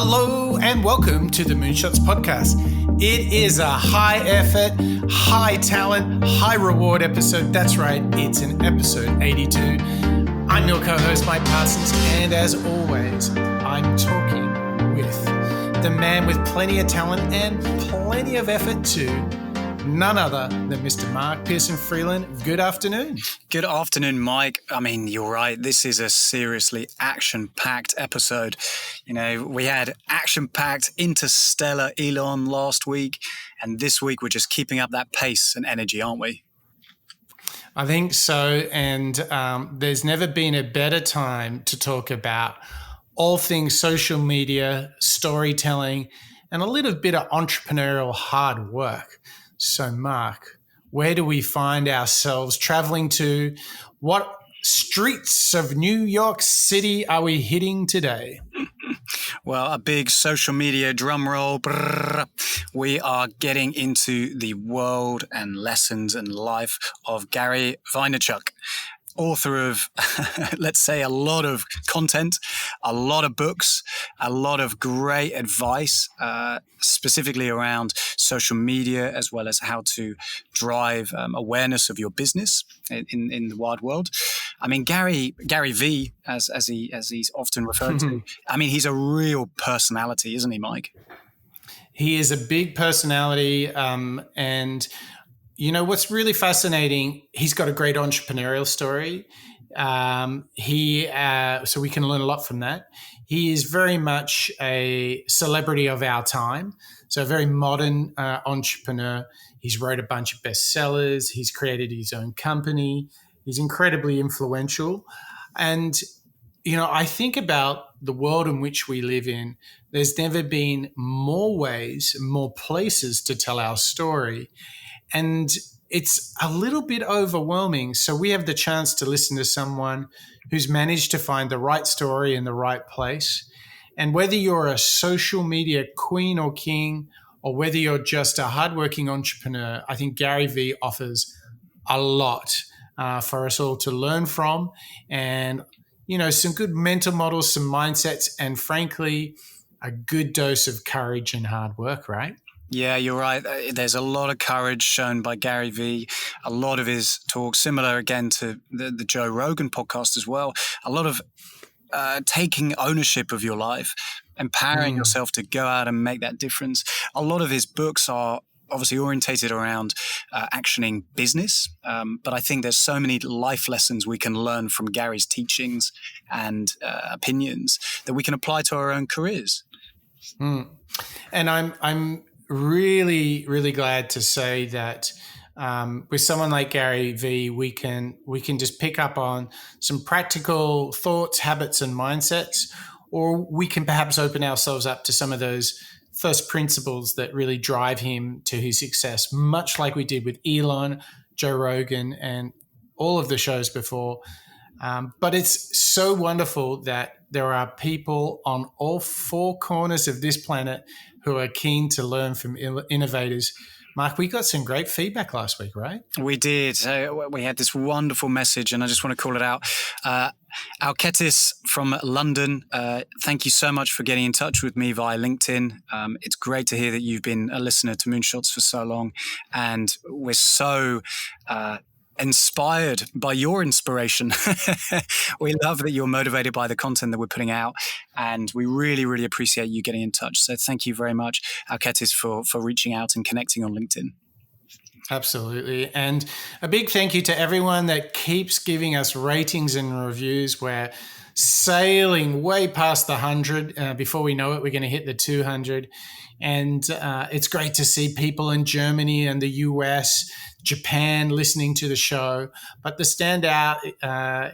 Hello and welcome to the Moonshots Podcast. It is a high effort, high talent, high reward episode. That's right, it's an episode 82. I'm your co-host, Mike Parsons, and as always, I'm talking with the man with plenty of talent and plenty of effort too. None other than Mr. Mark Pearson Freeland. Good afternoon. Good afternoon, Mike. I mean, you're right. This is a seriously action-packed episode. You know, we had action-packed interstellar Elon last week, and this week we're just keeping up that pace and energy, aren't we? I think so. And there's never been a better time to talk about all things social media, storytelling, and a little bit of entrepreneurial hard work. So, Mark, where do we find ourselves traveling to? What streets of New York City are we hitting today? Well, a big social media drum roll. Brrr. We are getting into the world and lessons and life of Gary Vaynerchuk, author of, let's say, a lot of content, a lot of books, a lot of great advice, specifically around social media, as well as how to drive awareness of your business in the wide world. I mean, Gary Vee, as he's often referred to, I mean, he's a real personality, isn't he, Mike? He is a big personality, and you know, what's really fascinating, he's got a great entrepreneurial story. So we can learn a lot from that. He is very much a celebrity of our time. So a very modern entrepreneur. He's wrote a bunch of bestsellers. He's created his own company. He's incredibly influential. And, you know, I think about the world in which we live in. There's never been more ways, more places to tell our story. And it's a little bit overwhelming. So we have the chance to listen to someone who's managed to find the right story in the right place. And whether you're a social media queen or king, or whether you're just a hardworking entrepreneur, I think Gary Vee offers a lot for us all to learn from. And, you know, some good mental models, some mindsets, and frankly, a good dose of courage and hard work, right? Yeah, you're right. There's a lot of courage shown by Gary Vee. A lot of his talks, similar again to the Joe Rogan podcast as well. A lot of taking ownership of your life, empowering yourself to go out and make that difference. A lot of his books are obviously orientated around actioning business. But I think there's so many life lessons we can learn from Gary's teachings and opinions that we can apply to our own careers. And I'm really, really glad to say that with someone like Gary Vee, we can just pick up on some practical thoughts, habits, and mindsets, or we can perhaps open ourselves up to some of those first principles that really drive him to his success, much like we did with Elon, Joe Rogan, and all of the shows before. But it's so wonderful that there are people on all four corners of this planet who are keen to learn from innovators. Mark, we got some great feedback last week, right? We did. We had this wonderful message, and I just want to call it out. Alketis from London, thank you so much for getting in touch with me via LinkedIn. It's great to hear that you've been a listener to Moonshots for so long, and we're so inspired by your inspiration. We love that you're motivated by the content that we're putting out, and we really, really appreciate you getting in touch. So thank you very much, Alketis, for reaching out and connecting on LinkedIn. Absolutely. And a big thank you to everyone that keeps giving us ratings and reviews. We're sailing way past the 100. Before we know it, we're going to hit the 200. And it's great to see people in Germany and the US, Japan listening to the show. But the standout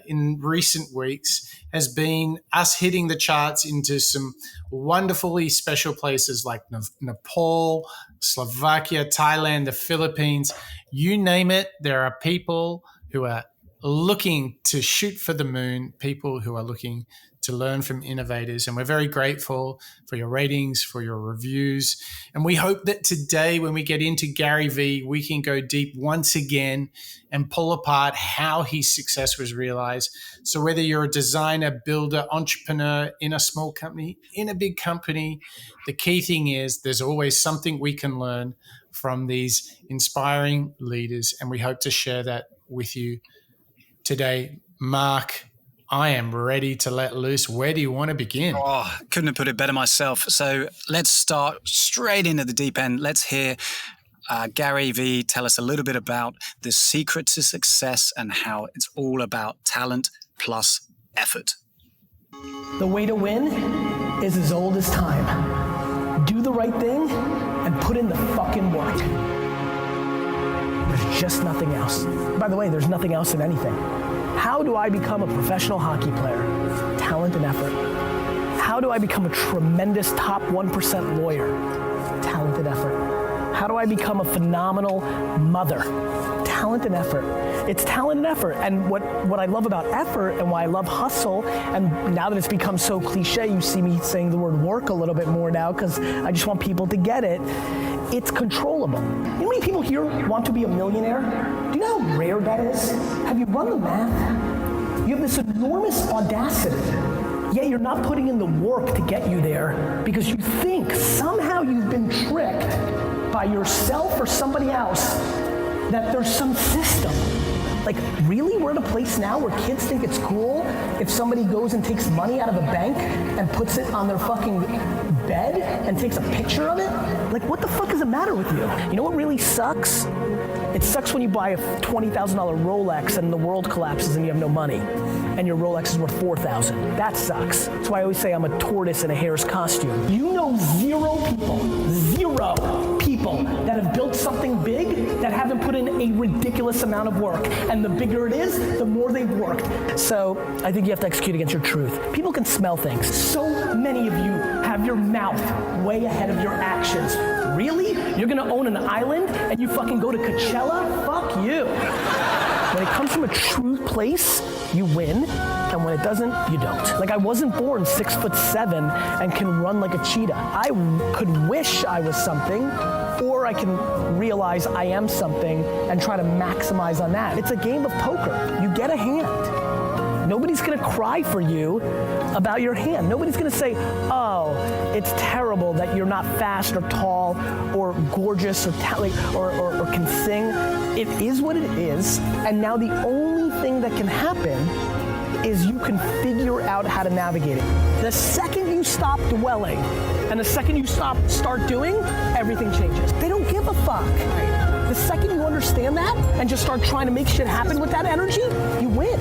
in recent weeks has been us hitting the charts into some wonderfully special places like Nepal, Slovakia, Thailand, the Philippines. You name it, there are people who are looking to shoot for the moon, people who are looking to learn from innovators. And we're very grateful for your ratings, for your reviews. And we hope that today, when we get into Gary Vee, we can go deep once again and pull apart how his success was realized. So whether you're a designer, builder, entrepreneur in a small company, in a big company, the key thing is there's always something we can learn from these inspiring leaders. And we hope to share that with you today. Mark, I am ready to let loose. Where do you want to begin? Oh, couldn't have put it better myself. So let's start straight into the deep end. Let's hear Gary Vee tell us a little bit about the secret to success and how it's all about talent plus effort. The way to win is as old as time. Do the right thing and put in the fucking work. There's just nothing else. By the way, there's nothing else in anything. How do I become a professional hockey player? Talent and effort. How do I become a tremendous top 1% lawyer? Talent and effort. How do I become a phenomenal mother? Talent and effort. It's talent and effort. And what I love about effort and why I love hustle, and now that it's become so cliche, you see me saying the word work a little bit more now because I just want people to get it. It's controllable. You know how many people here want to be a millionaire? Do you know how rare that is? Have you run the math? You have this enormous audacity, yet you're not putting in the work to get you there because you think somehow you've been tricked by yourself or somebody else that there's some system. Like, really? We're at a place now where kids think it's cool if somebody goes and takes money out of a bank and puts it on their fucking bed and takes a picture of it? Like, what the fuck is the matter with you? You know what really sucks? It sucks when you buy a $20,000 Rolex and the world collapses and you have no money and your Rolex is worth $4,000. That sucks. That's why I always say I'm a tortoise in a hare's costume. You know zero people that have built something big that haven't put in a ridiculous amount of work. And the bigger it is, the more they've worked. So I think you have to execute against your truth. People can smell things. So many of you have your mouth way ahead of your actions. Really? You're gonna own an island and you fucking go to Coachella? Fuck you. When it comes from a true place, you win, and when it doesn't, you don't. Like, I wasn't born 6'7" and can run like a cheetah. I could wish I was something, or I can realize I am something and try to maximize on that. It's a game of poker. You get a hand. Nobody's gonna cry for you about your hand. Nobody's gonna say, oh, it's terrible that you're not fast or tall or gorgeous or can sing. It is what it is, and now the only thing that can happen is you can figure out how to navigate it. The second you stop dwelling and the second you start doing, everything changes. They don't give a fuck. The second you understand that and just start trying to make shit happen with that energy, you win.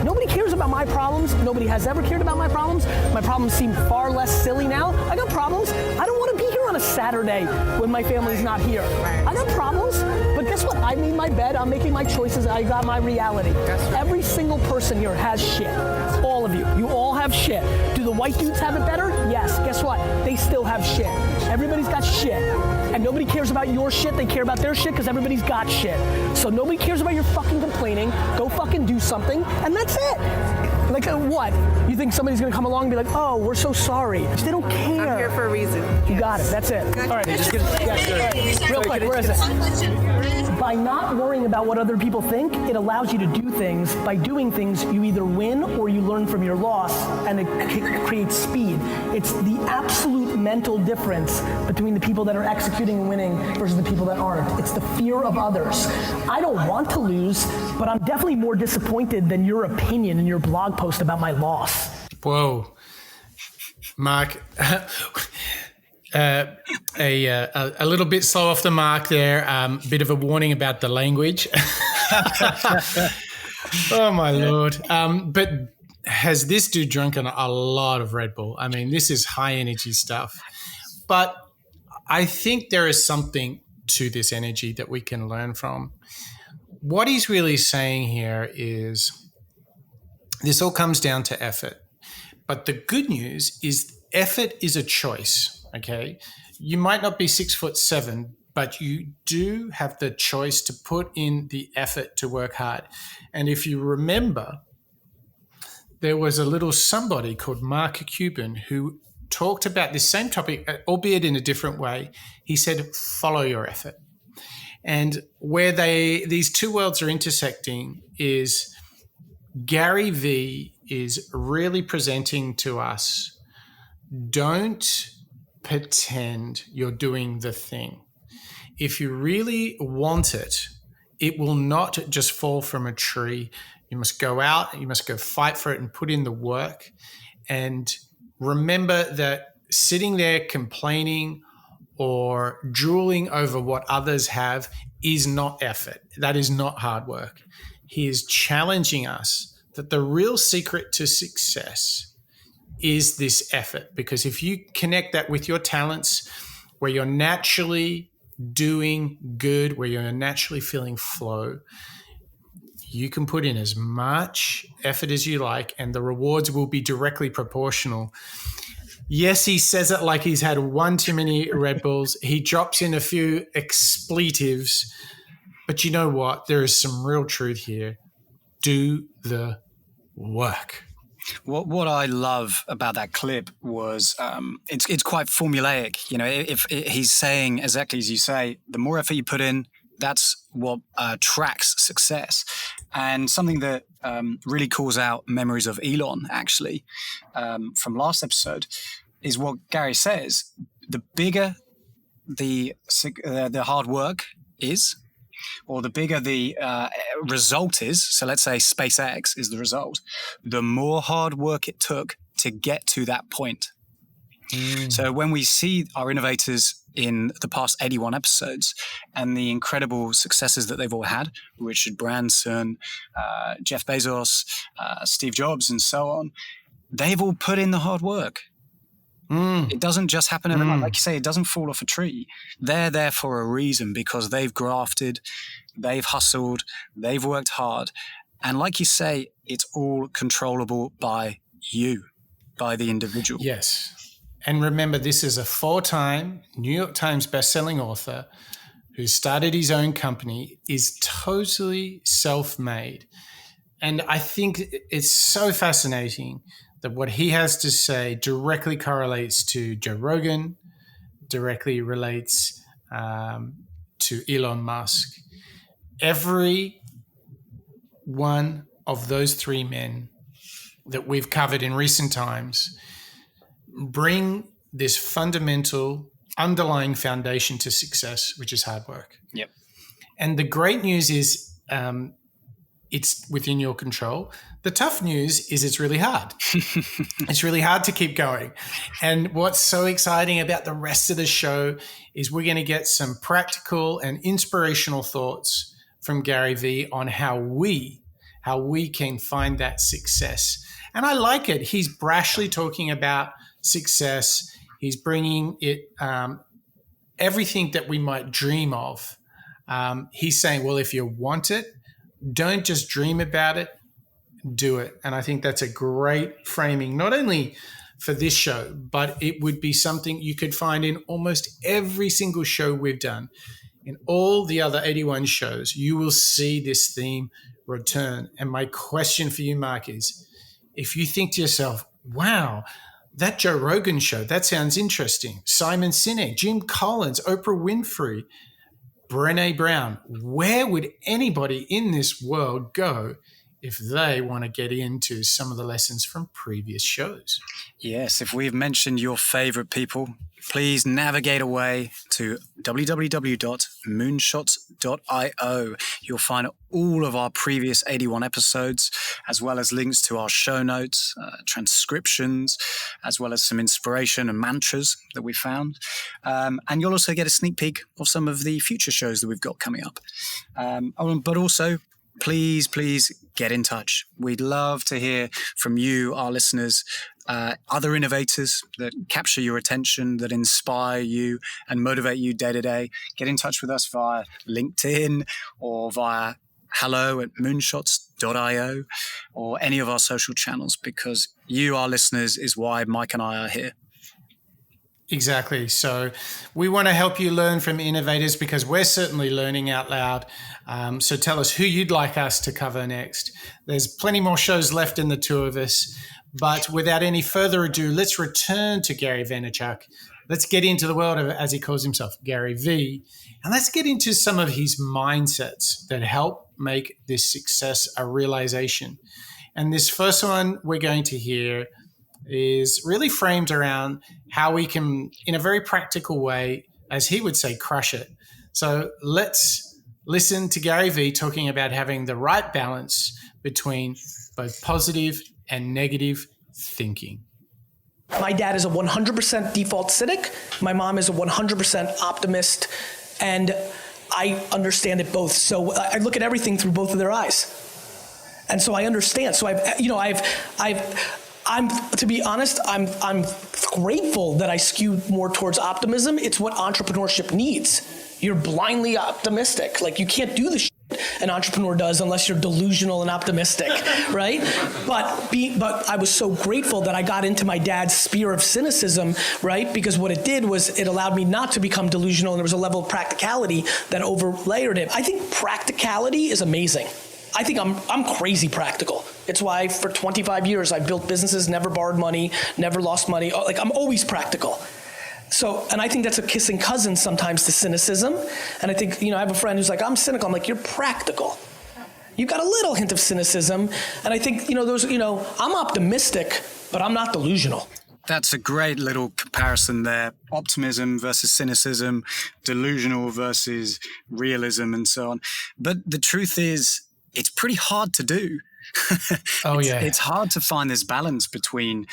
Nobody cares about my problems. Nobody has ever cared about my problems. My problems seem far less silly now. I got problems. I don't want to be here on a Saturday when my family's not here. I got problems, but guess what? I made my bed. I'm making my choices. I got my reality. Every single person here has shit. All of you. You all have shit. Do the white dudes have it better? Yes. Guess what? They still have shit. Everybody's got shit. And nobody cares about your shit. They care about their shit because everybody's got shit. So nobody cares about your fucking complaining. Go fucking do something. And that's it. Like, what? You think somebody's going to come along and be like, oh, we're so sorry. They don't care. I'm here for a reason. You got it. That's it. All right. Just get it. Yeah, real quick. Where is it? By not worrying about what other people think, it allows you to do things. By doing things, you either win or you learn from your loss, and it creates speed. It's the absolute mental difference between the people that are executing and winning versus the people that aren't. It's the fear of others. I don't want to lose, but I'm definitely more disappointed than your opinion in your blog post about my loss. Whoa. Mark, a little bit slow off the mark there. Bit of a warning about the language. Oh, my Lord. But has this dude drunken a lot of Red Bull? I mean, this is high energy stuff. But I think there is something to this energy that we can learn from. What he's really saying here is this all comes down to effort. But the good news is effort is a choice, okay? You might not be 6'7", but you do have the choice to put in the effort to work hard. And if you remember, there was a little somebody called Mark Cuban who talked about this same topic, albeit in a different way. He said, follow your effort. And where these two worlds are intersecting is Gary Vee is really presenting to us, don't pretend you're doing the thing. If you really want it, it will not just fall from a tree. You must go out, you must go fight for it and put in the work. And remember that sitting there complaining or drooling over what others have is not effort. That is not hard work. He is challenging us that the real secret to success is this effort. Because if you connect that with your talents, where you're naturally doing good, where you're naturally feeling flow, you can put in as much effort as you like, and the rewards will be directly proportional. Yes, he says it like he's had one too many Red Bulls. He drops in a few expletives, but you know what? There is some real truth here. Do the work. What I love about that clip was it's quite formulaic. You know, if he's saying exactly as you say, the more effort you put in, that's what tracks success. And something that really calls out memories of Elon, actually, from last episode, is what Gary says. The bigger the hard work is, or the bigger the result is, so let's say SpaceX is the result, the more hard work it took to get to that point. So when we see our innovators in the past 81 episodes and the incredible successes that they've all had, Richard Branson, Jeff Bezos, Steve Jobs, and so on, they've all put in the hard work. It doesn't just happen overnight. Like you say, it doesn't fall off a tree. They're there for a reason, because they've grafted, they've hustled, they've worked hard. And like you say, it's all controllable by you, by the individual. Yes. And remember, this is a 4-time New York Times bestselling author who started his own company, is totally self-made. And I think it's so fascinating that what he has to say directly correlates to Joe Rogan, directly relates to Elon Musk. Every one of those 3 men that we've covered in recent times bring this fundamental underlying foundation to success, which is hard work. Yep. And the great news is it's within your control. The tough news is it's really hard. It's really hard to keep going. And what's so exciting about the rest of the show is we're going to get some practical and inspirational thoughts from Gary Vee on how we can find that success. And I like it. He's brashly talking about success. He's bringing it, everything that we might dream of. He's saying, well, if you want it, don't just dream about it, do it. And I think that's a great framing, not only for this show, but it would be something you could find in almost every single show we've done. In all the other 81 shows, you will see this theme return. And my question for you, Mark, is if you think to yourself, wow, that Joe Rogan show, that sounds interesting. Simon Sinek, Jim Collins, Oprah Winfrey, Brené Brown. Where would anybody in this world go if they want to get into some of the lessons from previous shows? Yes, if we've mentioned your favorite people, please navigate away to www.moonshots.io. You'll find all of our previous 81 episodes, as well as links to our show notes, transcriptions, as well as some inspiration and mantras that we found. And you'll also get a sneak peek of some of the future shows that we've got coming up. But also, please get in touch. We'd love to hear from you, our listeners, other innovators that capture your attention, that inspire you and motivate you day to day. Get in touch with us via LinkedIn or via hello@moonshots.io or any of our social channels, because you, our listeners, is why Mike and I are here. Exactly. So we want to help you learn from innovators because we're certainly learning out loud. So tell us who you'd like us to cover next. There's plenty more shows left in the two of us. But without any further ado, let's return to Gary Vaynerchuk. Let's get into the world of, as he calls himself, Gary Vee. And let's get into some of his mindsets that help make this success a realization. And this first one we're going to hear is really framed around how we can, in a very practical way, as he would say, crush it. So let's listen to Gary Vee talking about having the right balance between both positive and negative thinking. My dad is a 100% default cynic. My mom is a 100% optimist. And I understand it both. So I look at everything through both of their eyes. And so I understand. So I'm to be honest, I'm grateful that I skew more towards optimism. It's what entrepreneurship needs. You're blindly optimistic. Like, you can't do the shit an entrepreneur does unless you're delusional and optimistic, right? But I was so grateful that I got into my dad's sphere of cynicism, right? Because what it did was it allowed me not to become delusional, and there was a level of practicality that overlayered it. I think practicality is amazing. I think I'm crazy practical. It's why for 25 years I've built businesses, never borrowed money, never lost money. Like, I'm always practical. So, and I think that's a kissing cousin sometimes to cynicism. And I think, I have a friend who's like, I'm cynical. I'm like, you're practical. You got a little hint of cynicism. And I think, I'm optimistic, but I'm not delusional. That's a great little comparison there. Optimism versus cynicism, delusional versus realism, and so on. But the truth is, it's pretty hard to do. It's hard to find this balance between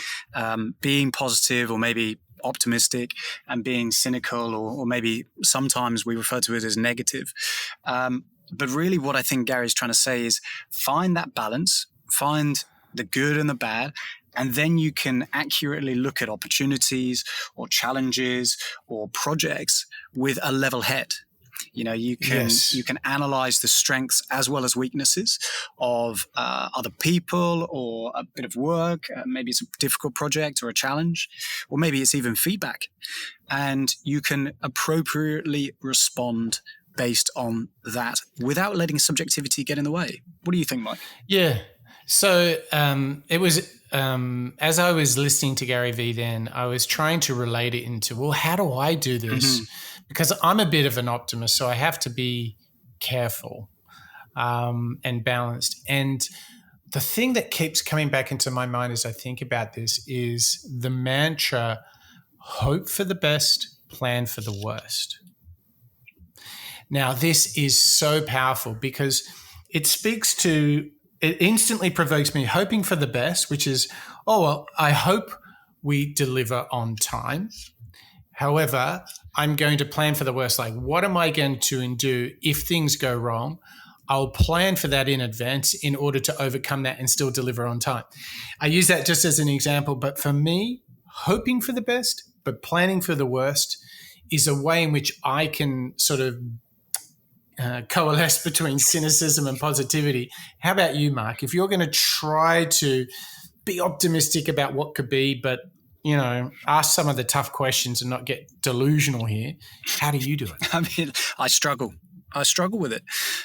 being positive or maybe optimistic and being cynical, or maybe sometimes we refer to it as negative. But really what I think Gary's trying to say is find that balance, find the good and the bad, and then you can accurately look at opportunities or challenges or projects with a level head. You can analyze the strengths as well as weaknesses of other people or a bit of work. Maybe it's a difficult project or a challenge, or maybe it's even feedback. And you can appropriately respond based on that without letting subjectivity get in the way. What do you think, Mike? Yeah. So it was, as I was listening to Gary Vee then, I was trying to relate it into, well, how do I do this? Mm-hmm. Because I'm a bit of an optimist, so I have to be careful and balanced. And the thing that keeps coming back into my mind as I think about this is the mantra, hope for the best, plan for the worst. Now, this is so powerful because it instantly provokes me hoping for the best, which is, I hope we deliver on time. However, I'm going to plan for the worst. Like, what am I going to do if things go wrong? I'll plan for that in advance in order to overcome that and still deliver on time. I use that just as an example, but for me, hoping for the best, but planning for the worst is a way in which I can sort of coalesce between cynicism and positivity. How about you, Mark? If you're going to try to be optimistic about what could be, but ask some of the tough questions and not get delusional here, how do you do it? I mean, I struggle with it.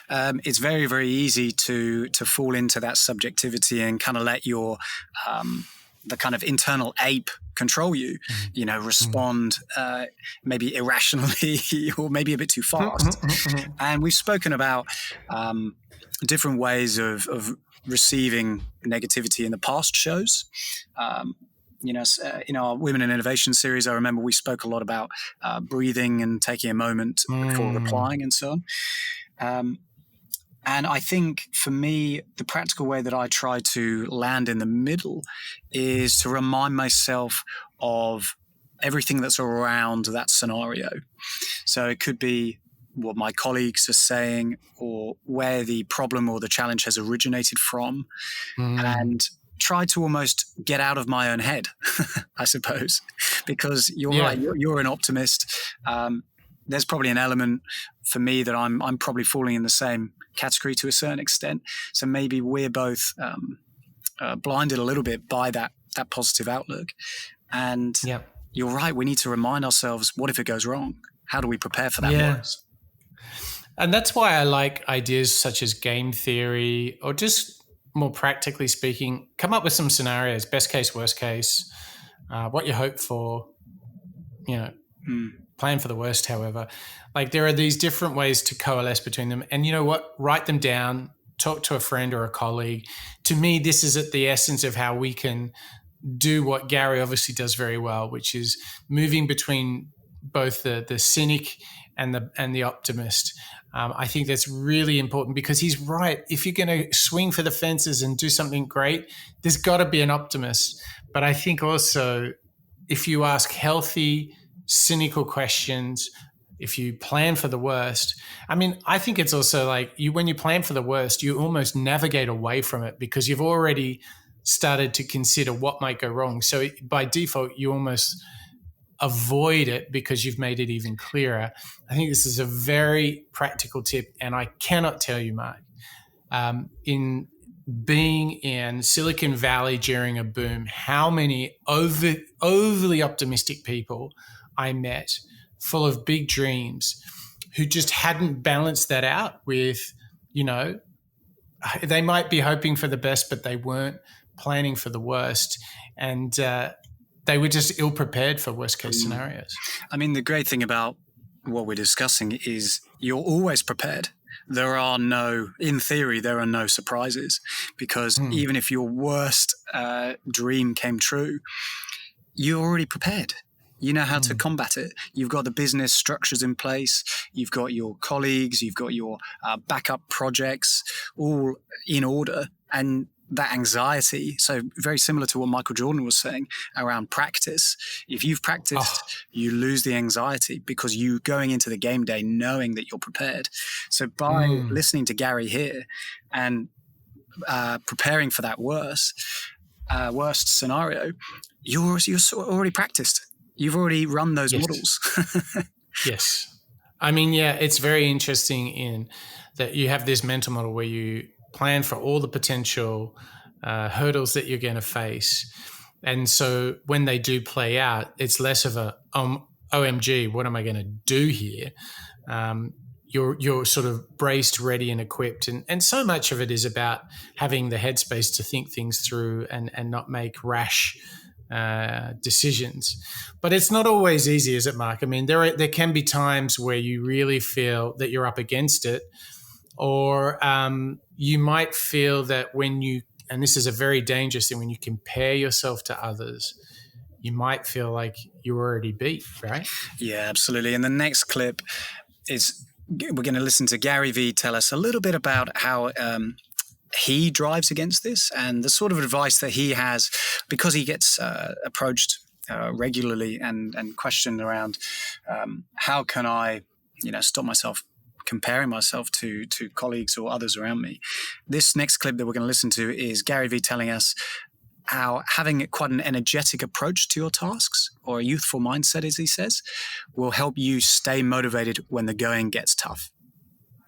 It's very, very easy to fall into that subjectivity and kind of let your the kind of internal ape control you, respond maybe irrationally or maybe a bit too fast. And we've spoken about different ways of receiving negativity in the past shows. In our Women in Innovation series, I remember we spoke a lot about breathing and taking a moment before replying and so on. And I think for me, the practical way that I try to land in the middle is to remind myself of everything that's around that scenario. So it could be what my colleagues are saying or where the problem or the challenge has originated from, and try to almost get out of my own head, I suppose, because you're right. You're an optimist. There's probably an element for me that I'm probably falling in the same category to a certain extent. So maybe we're both blinded a little bit by that positive outlook. And you're right. We need to remind ourselves, what if it goes wrong? How do we prepare for that worst? And that's why I like ideas such as game theory, or just more practically speaking, come up with some scenarios, best case, worst case, what you hope for, plan for the worst, however. Like, there are these different ways to coalesce between them. And you know what? Write them down, talk to a friend or a colleague. To me, this is at the essence of how we can do what Gary obviously does very well, which is moving between both the cynic and the optimist. I think that's really important, because he's right. If you're going to swing for the fences and do something great, there's got to be an optimist. But I think also, if you ask healthy, cynical questions, if you plan for the worst, I think it's also like when you plan for the worst, you almost navigate away from it, because you've already started to consider what might go wrong. So by default, you almost avoid it because you've made it even clearer. I think this is a very practical tip, and I cannot tell you, Mark, in being in Silicon Valley during a boom, how many overly optimistic people I met, full of big dreams, who just hadn't balanced that out with, they might be hoping for the best, but they weren't planning for the worst. And they were just ill-prepared for worst-case scenarios. The great thing about what we're discussing is you're always prepared. In theory, there are no surprises, because even if your worst dream came true, you're already prepared. You know how to combat it. You've got the business structures in place. You've got your colleagues. You've got your backup projects all in order. And that anxiety, so very similar to what Michael Jordan was saying around practice. If you've practiced, you lose the anxiety, because you going into the game day knowing that you're prepared. So by listening to Gary here and preparing for that worst scenario, you're already practiced. You've already run those models. Yes. It's very interesting in that you have this mental model where you plan for all the potential hurdles that you're going to face. And so when they do play out, it's less of a, OMG, what am I going to do here? You're sort of braced, ready, and equipped. And so much of it is about having the headspace to think things through and not make rash decisions. But it's not always easy, is it, Mark? There can be times where you really feel that you're up against it, or you might feel that and this is a very dangerous thing, when you compare yourself to others, you might feel like you're already beat, right? Yeah, absolutely. And the next clip is, we're going to listen to Gary Vee tell us a little bit about how he drives against this, and the sort of advice that he has, because he gets approached regularly and questioned around how can I, stop myself comparing myself to colleagues or others around me. This next clip that we're going to listen to is Gary Vee telling us how having quite an energetic approach to your tasks, or a youthful mindset, as he says, will help you stay motivated when the going gets tough.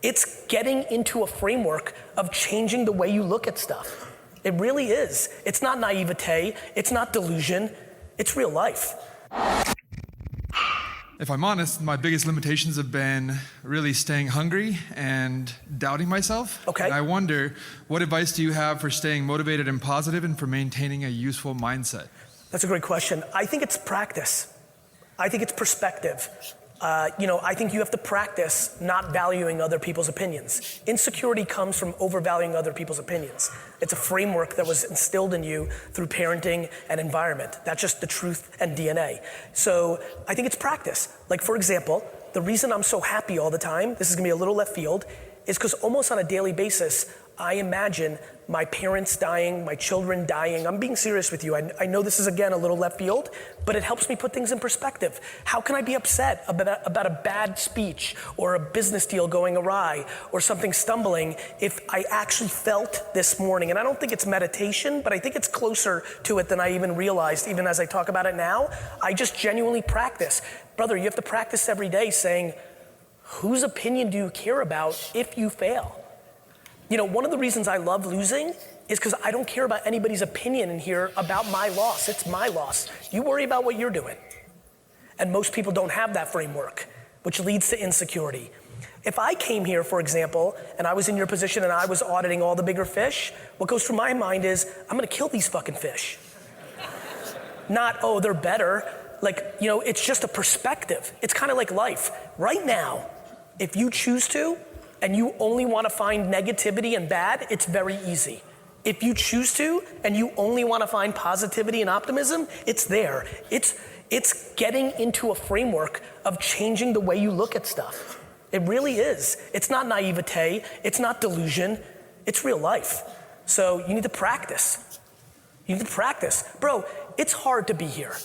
It's getting into a framework of changing the way you look at stuff. It really is. It's not naivete. It's not delusion. It's real life. If I'm honest, my biggest limitations have been really staying hungry and doubting myself. Okay. And I wonder, what advice do you have for staying motivated and positive, and for maintaining a useful mindset? That's a great question. I think it's practice. I think it's perspective. I think you have to practice not valuing other people's opinions. Insecurity comes from overvaluing other people's opinions. It's a framework that was instilled in you through parenting and environment. That's just the truth and DNA. So I think it's practice. Like, for example, the reason I'm so happy all the time, this is gonna be a little left field, is because almost on a daily basis, I imagine my parents dying, my children dying. I'm being serious with you. I know this is, again, a little left field, but it helps me put things in perspective. How can I be upset about a bad speech or a business deal going awry or something stumbling if I actually felt this morning? And I don't think it's meditation, but I think it's closer to it than I even realized, even as I talk about it now. I just genuinely practice. Brother, you have to practice every day saying, whose opinion do you care about if you fail? One of the reasons I love losing is because I don't care about anybody's opinion in here about my loss. It's my loss. You worry about what you're doing. And most people don't have that framework, which leads to insecurity. If I came here, for example, and I was in your position and I was auditing all the bigger fish, what goes through my mind is, I'm gonna kill these fucking fish. Not, oh, they're better. Like, it's just a perspective. It's kind of like life. Right now, if you choose to, and you only wanna find negativity and bad, it's very easy. If you choose to, and you only wanna find positivity and optimism, it's there. It's getting into a framework of changing the way you look at stuff. It really is. It's not naivete, it's not delusion, it's real life. So you need to practice. You need to practice. Bro, it's hard to be here.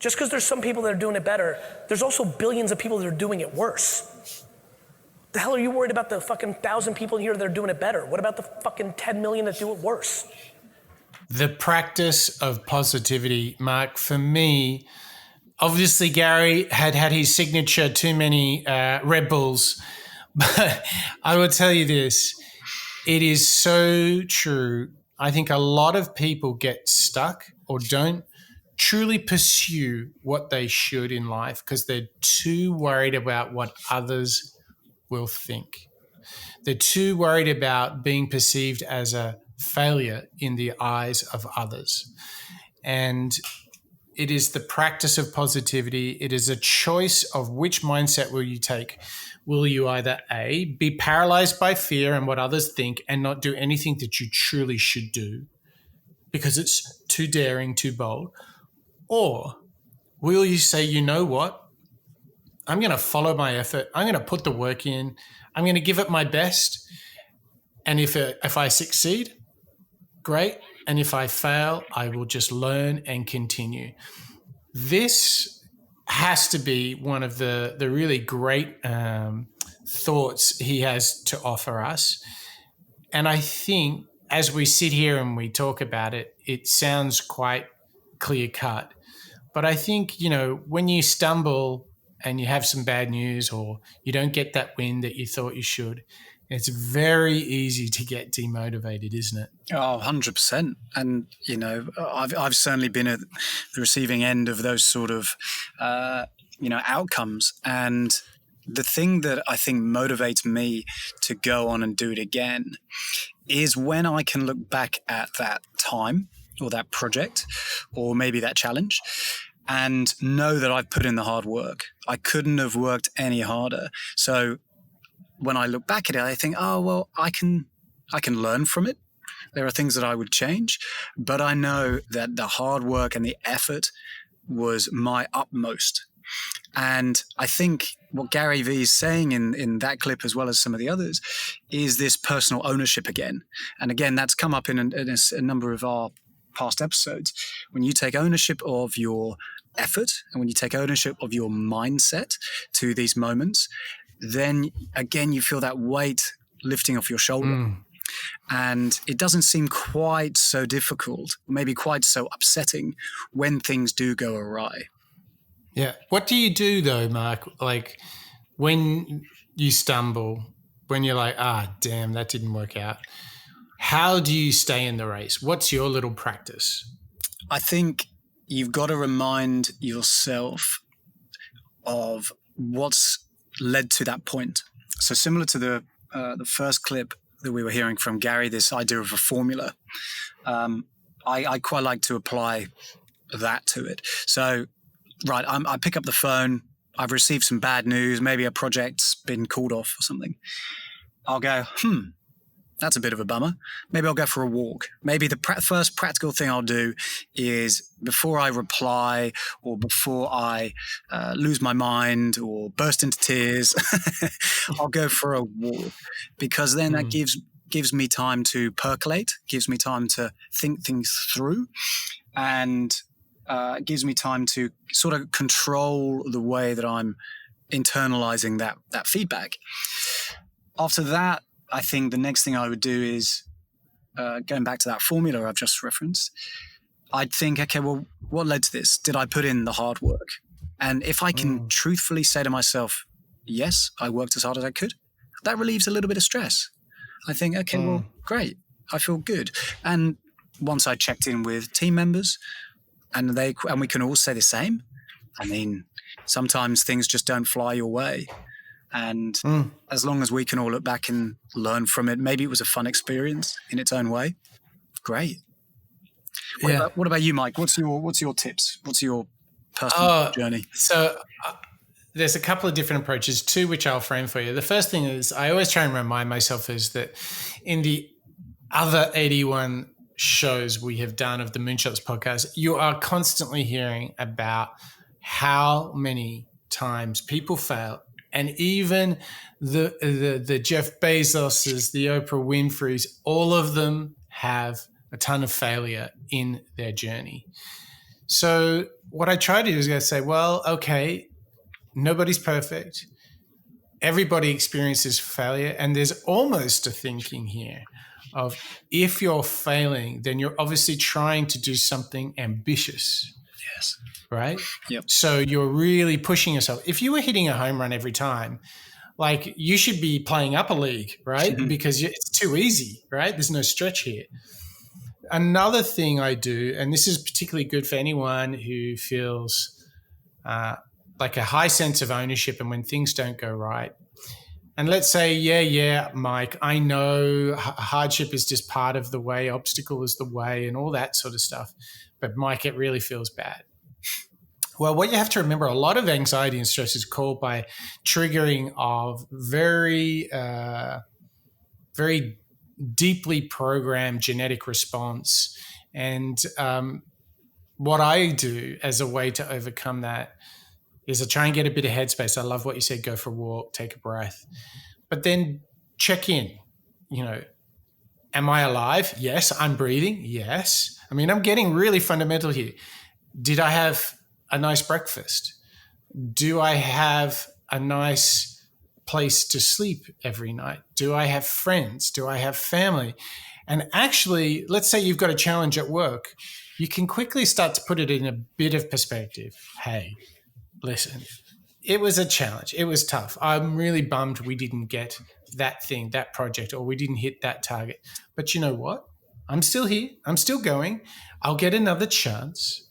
Just because there's some people that are doing it better, there's also billions of people that are doing it worse. The hell are you worried about the fucking 1,000 people here that are doing it better? What about the fucking 10 million that do it worse? The practice of positivity, Mark, for me, obviously Gary had his signature too many Red Bulls, but I will tell you this, it is so true. I think a lot of people get stuck or don't truly pursue what they should in life because they're too worried about what others will think. They're too worried about being perceived as a failure in the eyes of others. And it is the practice of positivity. It is a choice of which mindset will you take. Will you either A, be paralyzed by fear and what others think and not do anything that you truly should do because it's too daring, too bold? Or will you say, you know what? I'm going to follow my effort. I'm going to put the work in. I'm going to give it my best. And if I succeed, great. And if I fail, I will just learn and continue. This has to be one of the really great thoughts he has to offer us. And I think as we sit here and we talk about it, it sounds quite clear cut. But I think, when you stumble and you have some bad news or you don't get that win that you thought you should, it's very easy to get demotivated, isn't it? Oh, 100%. And, I've certainly been at the receiving end of those sort of, outcomes. And the thing that I think motivates me to go on and do it again is when I can look back at that time or that project or maybe that challenge and know that I've put in the hard work. I couldn't have worked any harder. So when I look back at it, I think, oh, well, I can learn from it. There are things that I would change, but I know that the hard work and the effort was my utmost. And I think what Gary Vee is saying in that clip, as well as some of the others, is this personal ownership again. And again, that's come up in a number of our past episodes. When you take ownership of your effort and when you take ownership of your mindset to these moments, then again, you feel that weight lifting off your shoulder. And it doesn't seem quite so difficult, maybe quite so upsetting when things do go awry. Yeah. What do you do though, Mark? Like when you stumble, when you're like, damn, that didn't work out. How do you stay in the race? What's your little practice? I think you've got to remind yourself of what's led to that point. So similar to the first clip that we were hearing from Gary, this idea of a formula, I quite like to apply that to it. So, right, I pick up the phone, I've received some bad news, maybe a project's been called off or something. I'll go, that's a bit of a bummer. Maybe I'll go for a walk. Maybe the first practical thing I'll do is before I reply or before I lose my mind or burst into tears, I'll go for a walk because then that gives me time to percolate, gives me time to think things through, and gives me time to sort of control the way that I'm internalizing that feedback. After that, I think the next thing I would do is, going back to that formula I've just referenced, I'd think, okay, well, what led to this? Did I put in the hard work? And if I can truthfully say to myself, yes, I worked as hard as I could, that relieves a little bit of stress. I think, okay, well, great. I feel good. And once I checked in with team members and we can all say the same, I mean, sometimes things just don't fly your way. And as long as we can all look back and learn from it, maybe it was a fun experience in its own way. Great. What about you, Mike? What's your tips? What's your personal journey? So there's a couple of different approaches, two which I'll frame for you. The first thing is I always try and remind myself is that in the other 81 shows we have done of the Moonshots podcast, you are constantly hearing about how many times people fail. And even the Jeff Bezoses, the Oprah Winfreys, all of them have a ton of failure in their journey. So what I try to do is go say, well, okay, nobody's perfect. Everybody experiences failure. And there's almost a thinking here of if you're failing, then you're obviously trying to do something ambitious. Yes. Right? Yep. So you're really pushing yourself. If you were hitting a home run every time, like you should be playing up a league, right? Mm-hmm. Because it's too easy, right? There's no stretch here. Another thing I do, and this is particularly good for anyone who feels like a high sense of ownership and when things don't go right. And let's say, yeah, Mike, I know hardship is just part of the way, obstacle is the way and all that sort of stuff. But Mike, it really feels bad. Well, what you have to remember, a lot of anxiety and stress is caused by triggering of very, very deeply programmed genetic response. And what I do as a way to overcome that is I try and get a bit of headspace. I love what you said, go for a walk, take a breath, but then check in, am I alive? Yes. I'm breathing. Yes. I mean, I'm getting really fundamental here. Did I have a nice breakfast? Do I have a nice place to sleep every night? Do I have friends? Do I have family? And actually, let's say you've got a challenge at work. You can quickly start to put it in a bit of perspective. Hey, listen, it was a challenge. It was tough. I'm really bummed we didn't get that thing, that project, or we didn't hit that target. But you know what? I'm still here. I'm still going. I'll get another chance.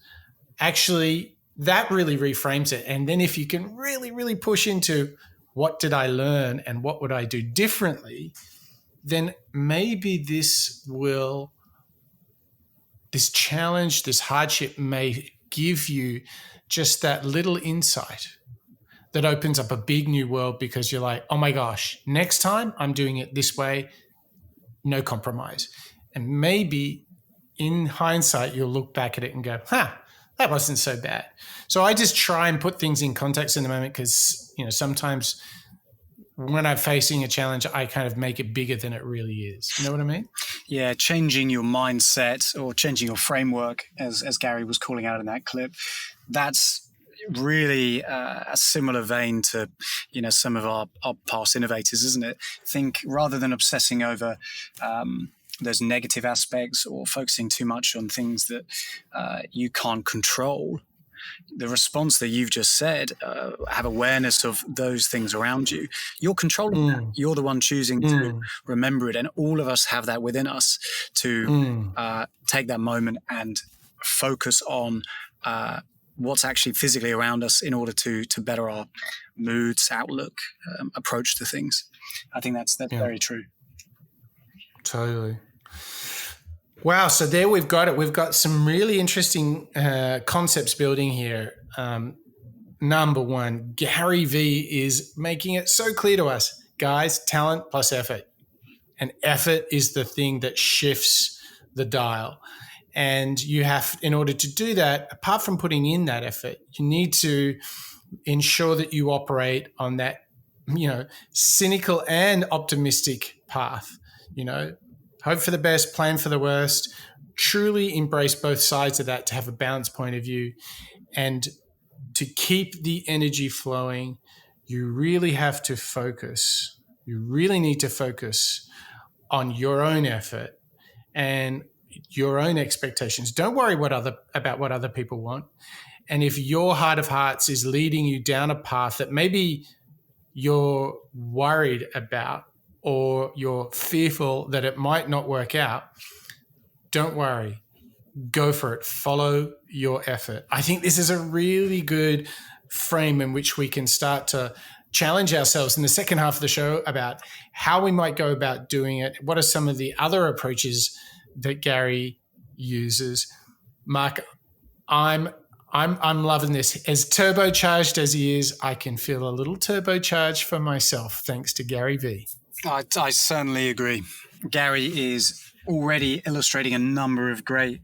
Actually, that really reframes it. And then if you can really, really push into what did I learn and what would I do differently, then maybe this challenge, this hardship may give you just that little insight that opens up a big new world because you're like, oh my gosh, next time I'm doing it this way, no compromise. And maybe in hindsight, you'll look back at it and go, that wasn't so bad. So I just try and put things in context in the moment because, sometimes when I'm facing a challenge, I kind of make it bigger than it really is. You know what I mean? Yeah, changing your mindset or changing your framework, as Gary was calling out in that clip, that's really a similar vein to, some of our past innovators, isn't it? Think rather than obsessing over those negative aspects or focusing too much on things that you can't control, the response that you've just said, have awareness of those things around you. You're controlling that. You're the one choosing to remember it. And all of us have that within us to take that moment and focus on what's actually physically around us in order to better our moods, outlook, approach to things. I think that's very true. Totally. Wow. So there we've got it. We've got some really interesting concepts building here. Number one, Gary Vee is making it so clear to us, guys, talent plus effort. And effort is the thing that shifts the dial. And you have, in order to do that, apart from putting in that effort, you need to ensure that you operate on that, cynical and optimistic path, hope for the best, plan for the worst, truly embrace both sides of that to have a balanced point of view. And to keep the energy flowing, you really have to focus. You really need to focus on your own effort and your own expectations. Don't worry about what other people want. And if your heart of hearts is leading you down a path that maybe you're worried about, or you're fearful that it might not work out, don't worry. go for it. Follow your effort. I think this is a really good frame in which we can start to challenge ourselves in the second half of the show about how we might go about doing it. What are some of the other approaches that Gary uses? Mark, I'm loving this. As turbocharged as he is, I can feel a little turbocharged for myself, thanks to Gary Vee. I certainly agree. Gary is already illustrating a number of great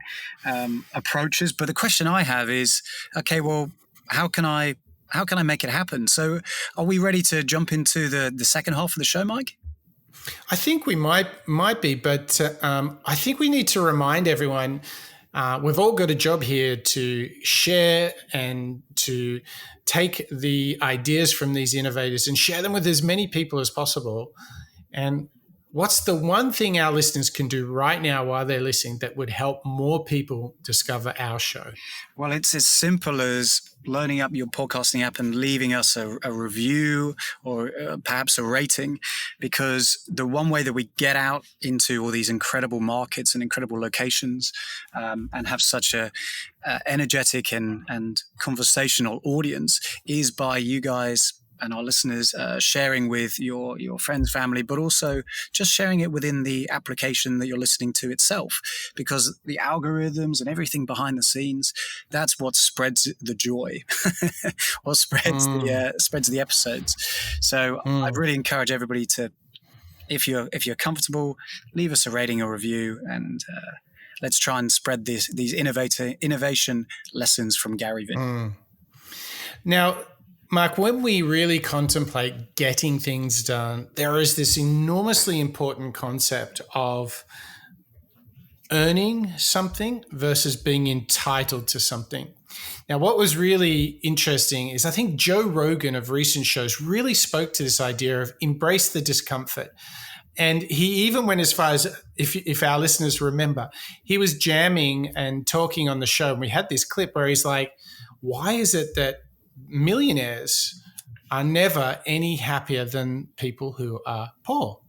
approaches, but the question I have is, okay, well, how can I make it happen? So are we ready to jump into the second half of the show, Mike? I think we might be, but I think we need to remind everyone we've all got a job here to share and to take the ideas from these innovators and share them with as many people as possible. And what's the one thing our listeners can do right now while they're listening that would help more people discover our show? Well, it's as simple as loading up your podcasting app and leaving us a review or perhaps a rating, because the one way that we get out into all these incredible markets and incredible locations and have such a energetic and conversational audience is by you guys and our listeners sharing with your friends, family, but also just sharing it within the application that you're listening to itself, because the algorithms and everything behind the scenes, that's what spreads the joy or spreads the episodes. So I'd really encourage everybody to, if you're comfortable, leave us a rating or review, and let's try and spread these innovation lessons from Gary Vee. Now, Mark, when we really contemplate getting things done, there is this enormously important concept of earning something versus being entitled to something. Now, what was really interesting is I think Joe Rogan of recent shows really spoke to this idea of embrace the discomfort. And he even went as far as, if our listeners remember, he was jamming and talking on the show. And we had this clip where he's like, why is it that millionaires are never any happier than people who are poor?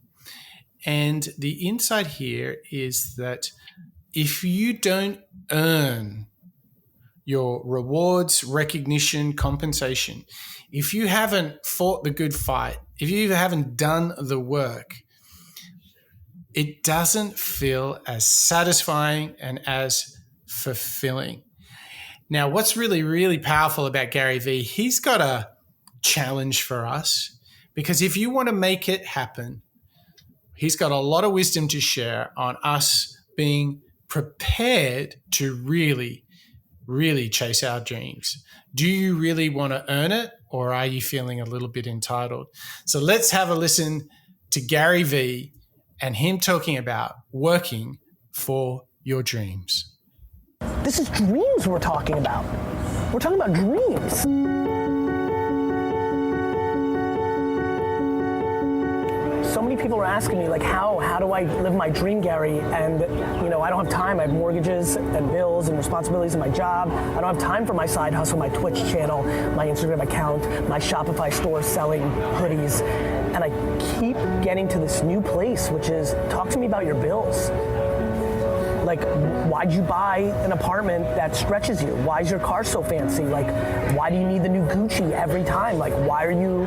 And the insight here is that if you don't earn your rewards, recognition, compensation, if you haven't fought the good fight, if you haven't done the work, it doesn't feel as satisfying and as fulfilling. Now, what's really, really powerful about Gary Vee, he's got a challenge for us, because if you want to make it happen, he's got a lot of wisdom to share on us being prepared to really, really chase our dreams. Do you really want to earn it, or are you feeling a little bit entitled? So let's have a listen to Gary Vee and him talking about working for your dreams. This is dreams we're talking about. We're talking about dreams. So many people are asking me, like, how do I live my dream, Gary? And, I don't have time. I have mortgages and bills and responsibilities in my job. I don't have time for my side hustle, my Twitch channel, my Instagram account, my Shopify store selling hoodies. And I keep getting to this new place, which is, talk to me about your bills. Like, why'd you buy an apartment that stretches you? Why is your car so fancy? Like, why do you need the new Gucci every time? Like, why are you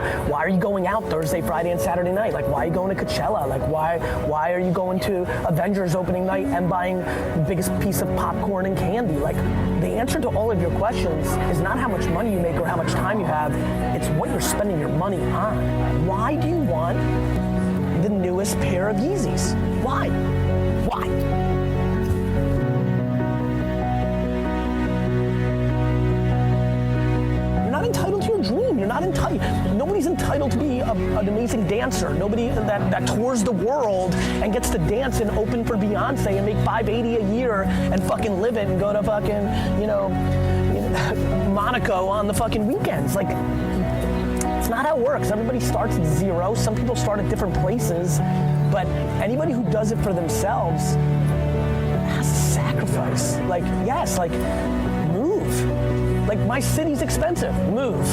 going out Thursday, Friday, and Saturday night? Like, why are you going to Coachella? Like, why are you going to Avengers opening night and buying the biggest piece of popcorn and candy? Like, the answer to all of your questions is not how much money you make or how much time you have. It's what you're spending your money on. Why do you want the newest pair of Yeezys? Why? You're not entitled. Nobody's entitled to be an amazing dancer. Nobody that tours the world and gets to dance and open for Beyonce and make $580 a year and fucking live it and go to fucking, Monaco on the fucking weekends. Like, it's not how it works. Everybody starts at zero. Some people start at different places, but anybody who does it for themselves has to sacrifice. Like, yes, like, move. Like, my city's expensive. Move.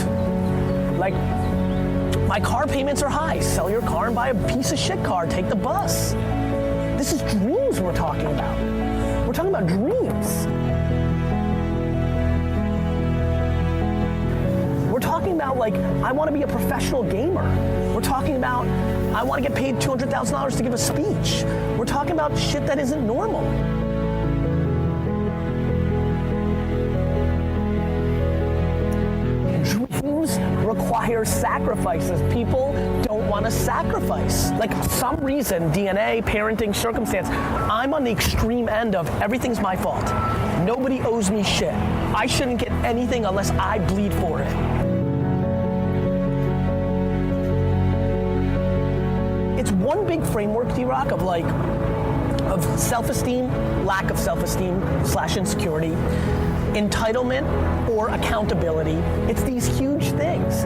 Like, my car payments are high. Sell your car and buy a piece of shit car. Take the bus. This is dreams we're talking about. We're talking talking about dreams. We're talking about, like, I want to be a professional gamer. We're talking about, I want to get paid $200,000 to give a speech. We're talking about shit that isn't normal. Dreams require sacrifices. People don't want to sacrifice. Like, some reason, DNA, parenting, circumstance, I'm on the extreme end of everything's my fault. Nobody owes me shit. I shouldn't get anything unless I bleed for it. It's one big framework, D-Rock, of self-esteem, lack of self-esteem / insecurity, entitlement or accountability. It's these huge things.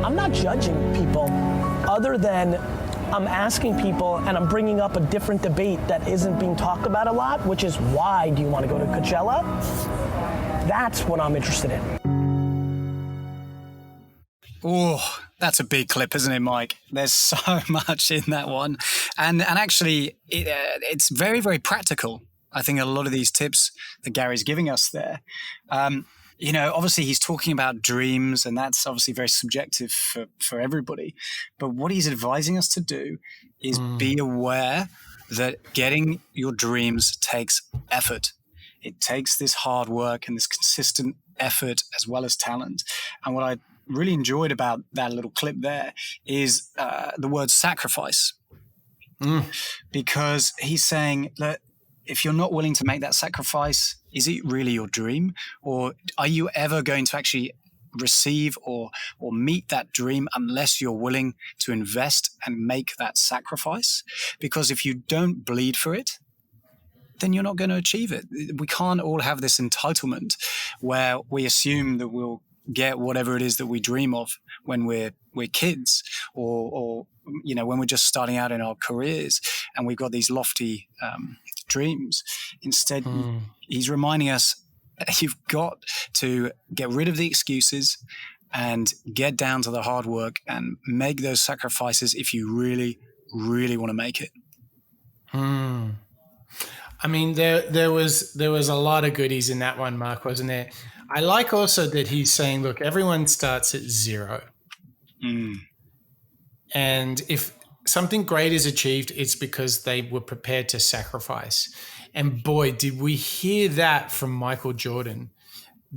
I'm not judging people other than I'm asking people, and I'm bringing up a different debate that isn't being talked about a lot, which is, why do you want to go to Coachella? That's what I'm interested in. Oh, that's a big clip, isn't it, Mike? There's so much in that one. And actually, it's very, very practical. I think a lot of these tips that Gary's giving us there, obviously he's talking about dreams, and that's obviously very subjective for everybody. But what he's advising us to do is be aware that getting your dreams takes effort. It takes this hard work and this consistent effort as well as talent. And what I really enjoyed about that little clip there is the word sacrifice. Because he's saying that if you're not willing to make that sacrifice, is it really your dream? Or are you ever going to actually receive or meet that dream unless you're willing to invest and make that sacrifice? Because if you don't bleed for it, then you're not going to achieve it. We can't all have this entitlement where we assume that we'll get whatever it is that we dream of when we're kids, or when we're just starting out in our careers and we've got these lofty dreams. Instead, he's reminding us you've got to get rid of the excuses and get down to the hard work and make those sacrifices if you really, really want to make it. I mean, there was a lot of goodies in that one, Mark, wasn't there? I like also that he's saying, look, everyone starts at zero. And if something great is achieved, it's because they were prepared to sacrifice. And boy, did we hear that from Michael Jordan.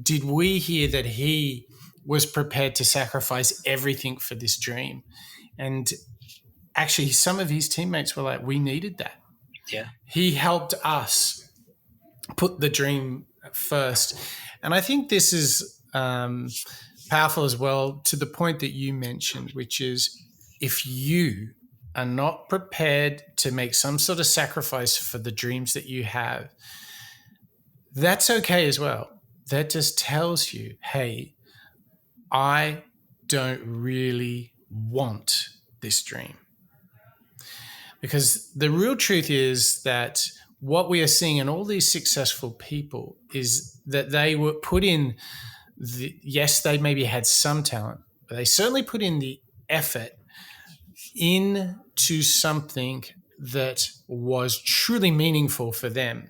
Did we hear that he was prepared to sacrifice everything for this dream? And actually, some of his teammates were like, we needed that. Yeah. He helped us put the dream first. And I think this is powerful as well, to the point that you mentioned, which is, if you are not prepared to make some sort of sacrifice for the dreams that you have, that's okay as well. That just tells you, hey, I don't really want this dream. Because the real truth is that what we are seeing in all these successful people is that they were put in yes, they maybe had some talent, but they certainly put in the effort into something that was truly meaningful for them.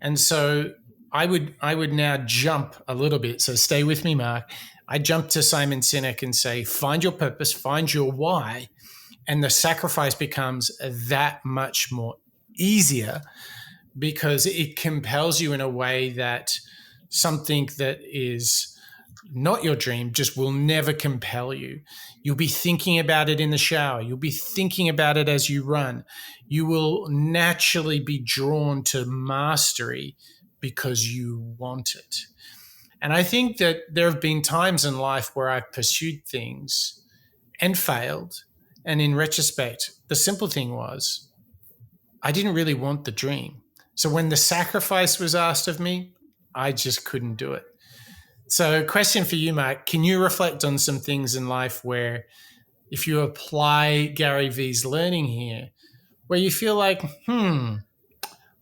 And so I would now jump a little bit. So stay with me, Mark. I jump to Simon Sinek and say, find your purpose, find your why, and the sacrifice becomes that much more easier, because it compels you in a way that something that is not your dream just will never compel you. You'll be thinking about it in the shower. You'll be thinking about it as you run. You will naturally be drawn to mastery because you want it. And I think that there have been times in life where I've pursued things and failed. And in retrospect, the simple thing was, I didn't really want the dream. So when the sacrifice was asked of me, I just couldn't do it. So question for you, Mark, can you reflect on some things in life where, if you apply Gary Vee's learning here, where you feel like, I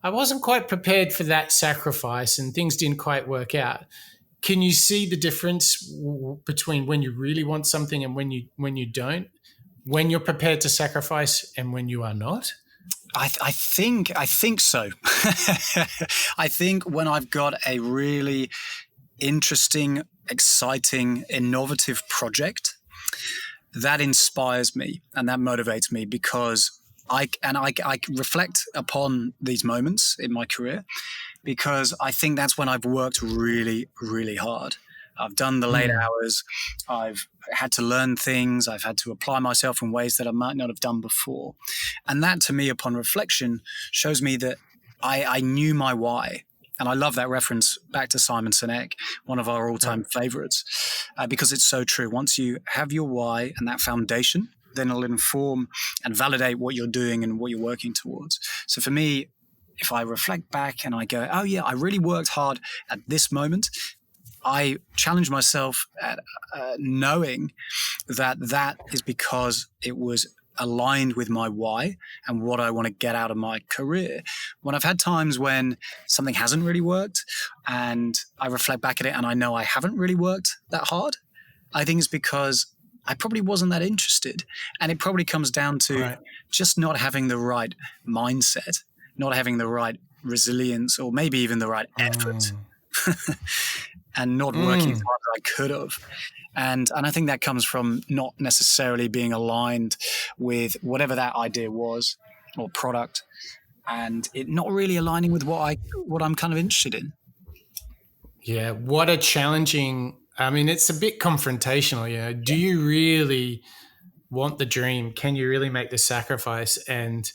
wasn't quite prepared for that sacrifice and things didn't quite work out. Can you see the difference between when you really want something and when you don't? When you're prepared to sacrifice and when you are not? I think so. I think when I've got a really interesting, exciting, innovative project, that inspires me and that motivates me, because I reflect upon these moments in my career, because I think that's when I've worked really, really hard. I've done the late hours. I've had to learn things. I've had to apply myself in ways that I might not have done before. And that, to me, upon reflection, shows me that I knew my why. And I love that reference back to Simon Sinek, one of our all-time favorites, because it's so true. Once you have your why and that foundation, then it'll inform and validate what you're doing and what you're working towards. So for me, if I reflect back and I go, oh yeah, I really worked hard at this moment, I challenge myself at knowing that is because it was aligned with my why and what I want to get out of my career. When I've had times when something hasn't really worked and I reflect back at it and I know I haven't really worked that hard, I think it's because I probably wasn't that interested. And it probably comes down to just not having the right mindset, not having the right resilience, or maybe even the right effort. And not working as hard as I could have. And I think that comes from not necessarily being aligned with whatever that idea was or product, and it not really aligning with what I'm kind of interested in. Yeah, what a challenging, I mean, it's a bit confrontational, you know. Do you really want the dream? Can you really make the sacrifice? And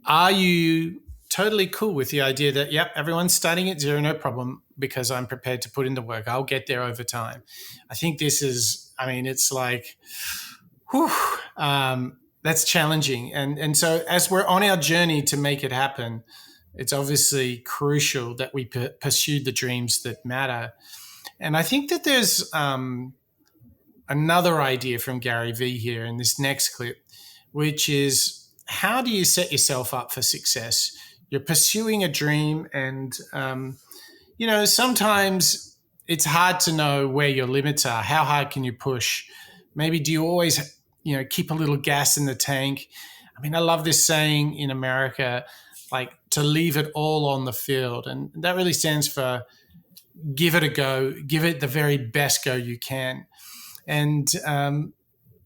are you totally cool with the idea that, yep, everyone's starting at zero, no problem, because I'm prepared to put in the work. I'll get there over time. I think this is, I mean, it's like, that's challenging. And so as we're on our journey to make it happen, it's obviously crucial that we pursue the dreams that matter. And I think that there's another idea from Gary Vee here in this next clip, which is, how do you set yourself up for success? You're pursuing a dream, and you know, sometimes it's hard to know where your limits are. How hard can you push? Maybe do you always, you know, keep a little gas in the tank? I mean, I love this saying in America, like, to leave it all on the field. And that really stands for give it a go, give it the very best go you can. And